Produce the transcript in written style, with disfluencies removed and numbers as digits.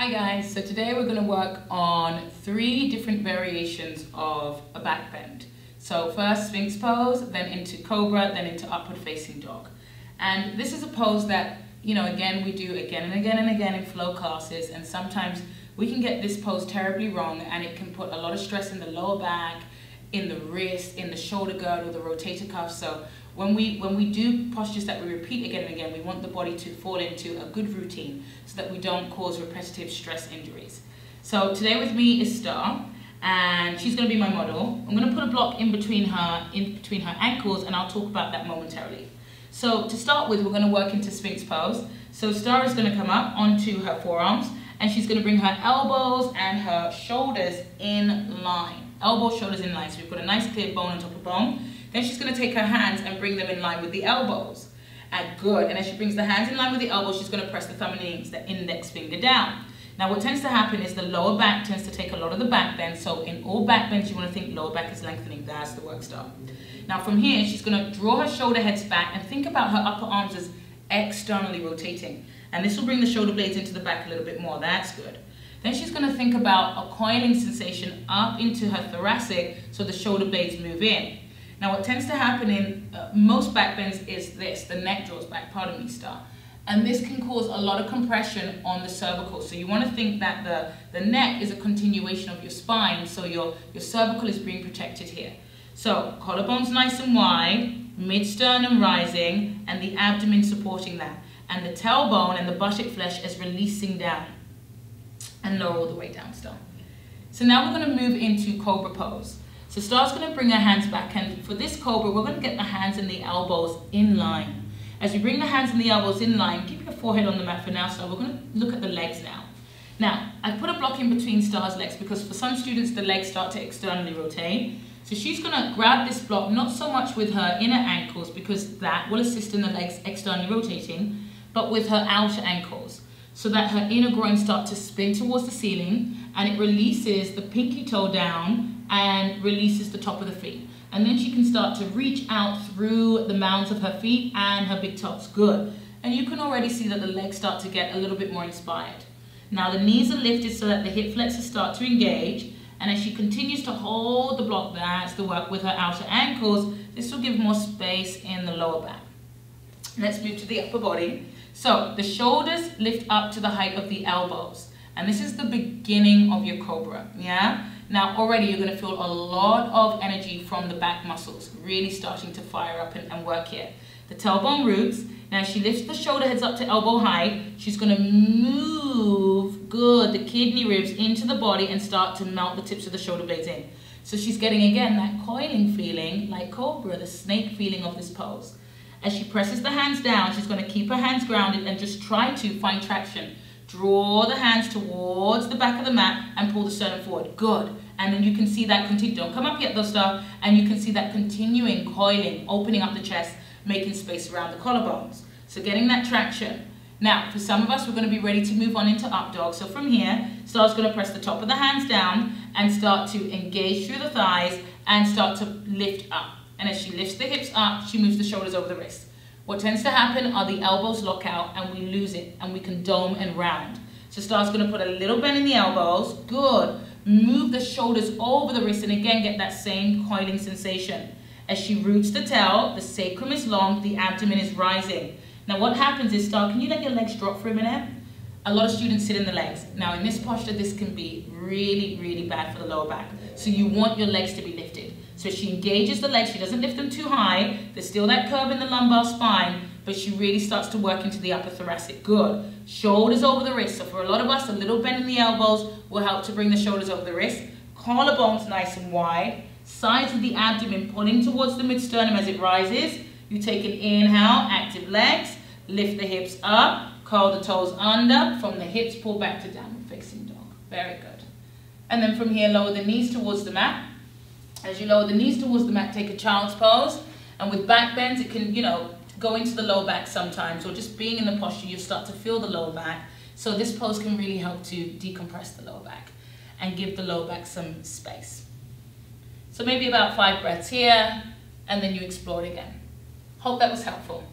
Hi guys, so today we're going to work on 3 different variations of a back bend. So first Sphinx pose, then into Cobra, then into upward facing dog. And this is a pose that, again, we do again and again and again in flow classes, and sometimes we can get this pose terribly wrong and it can put a lot of stress in the lower back, in the wrist, in the shoulder girdle, the rotator cuff. So when we do postures that we repeat again and again, we want the body to fall into a good routine so that we don't cause repetitive stress injuries. So today with me is Star, and she's going to be my model. I'm going to put a block in between her ankles, and I'll talk about that momentarily. So to start with, we're going to work into Sphinx pose. So Star is going to come up onto her forearms, and she's going to bring her elbows and her shoulders in line. Elbows, shoulders in line. So we've got a nice clear bone on top of bone. Then she's going to take her hands and bring them in line with the elbows. And good. And as she brings the hands in line with the elbows, she's going to press the thumb and the index finger down. Now what tends to happen is the lower back tends to take a lot of the back bend. So in all back bends, you want to think lower back is lengthening. That's the work start. Now from here, she's going to draw her shoulder heads back and think about her upper arms as externally rotating. And this will bring the shoulder blades into the back a little bit more. That's good. Then she's going to think about a coiling sensation up into her thoracic so the shoulder blades move in. Now what tends to happen in most back bends is this, the neck draws back, pardon me, Star. And this can cause a lot of compression on the cervical. So you want to think that the neck is a continuation of your spine, so your cervical is being protected here. So collarbones nice and wide, mid-sternum rising, and the abdomen supporting that. And the tailbone and the buttock flesh is releasing down. And lower all the way down, Star. So now we're going to move into Cobra Pose. So Star's going to bring her hands back, and for this Cobra, we're going to get the hands and the elbows in line. As we bring the hands and the elbows in line, keep your forehead on the mat for now, so we're going to look at the legs now. Now, I've put a block in between Star's legs because for some students, the legs start to externally rotate. So she's going to grab this block, not so much with her inner ankles, because that will assist in the legs externally rotating, but with her outer ankles, so that her inner groins start to spin towards the ceiling, and it releases the pinky toe down and releases the top of the feet. And then she can start to reach out through the mounds of her feet and her big toes. Good. And you can already see that the legs start to get a little bit more inspired. Now the knees are lifted so that the hip flexors start to engage, and as she continues to hold the block, that's the work with her outer ankles, this will give more space in the lower back. Let's move to the upper body. So the shoulders lift up to the height of the elbows. And this is the beginning of your Cobra, yeah? Now already you're going to feel a lot of energy from the back muscles, really starting to fire up and work here. The tailbone roots. Now she lifts the shoulder heads up to elbow height. She's going to move, good, the kidney ribs into the body and start to melt the tips of the shoulder blades in. So she's getting, again, that coiling feeling like Cobra, the snake feeling of this pose. As she presses the hands down, she's going to keep her hands grounded and just try to find traction. Draw the hands towards the back of the mat and pull the sternum forward. Good. And then you can see that continue. Don't come up yet though, Star. And you can see that continuing coiling, opening up the chest, making space around the collarbones. So getting that traction. Now, for some of us, we're going to be ready to move on into Updog. So from here, Star's going to press the top of the hands down and start to engage through the thighs and start to lift up. And as she lifts the hips up, she moves the shoulders over the wrists. What tends to happen are the elbows lock out and we lose it, and we can dome and round. So Star's going to put a little bend in the elbows. Good. Move the shoulders over the wrist and again get that same coiling sensation. As she roots the tail, the sacrum is long, the abdomen is rising. Now what happens is, Star, can you let your legs drop for a minute? A lot of students sit in the legs. Now in this posture, this can be really, really bad for the lower back. So you want your legs to be lifted. So she engages the legs, she doesn't lift them too high, there's still that curve in the lumbar spine, but she really starts to work into the upper thoracic. Good. Shoulders over the wrist. So for a lot of us, a little bend in the elbows will help to bring the shoulders over the wrist. Collarbones nice and wide. Sides of the abdomen pulling towards the mid-sternum as it rises. You take an inhale, active legs, lift the hips up, curl the toes under, from the hips pull back to downward facing dog. Very good. And then from here, lower the knees towards the mat. As you lower the knees towards the mat, take a child's pose. And with back bends, it can, go into the lower back sometimes, or just being in the posture, you start to feel the lower back. So this pose can really help to decompress the lower back and give the lower back some space. So maybe about 5 breaths here, and then you explore it again. Hope that was helpful.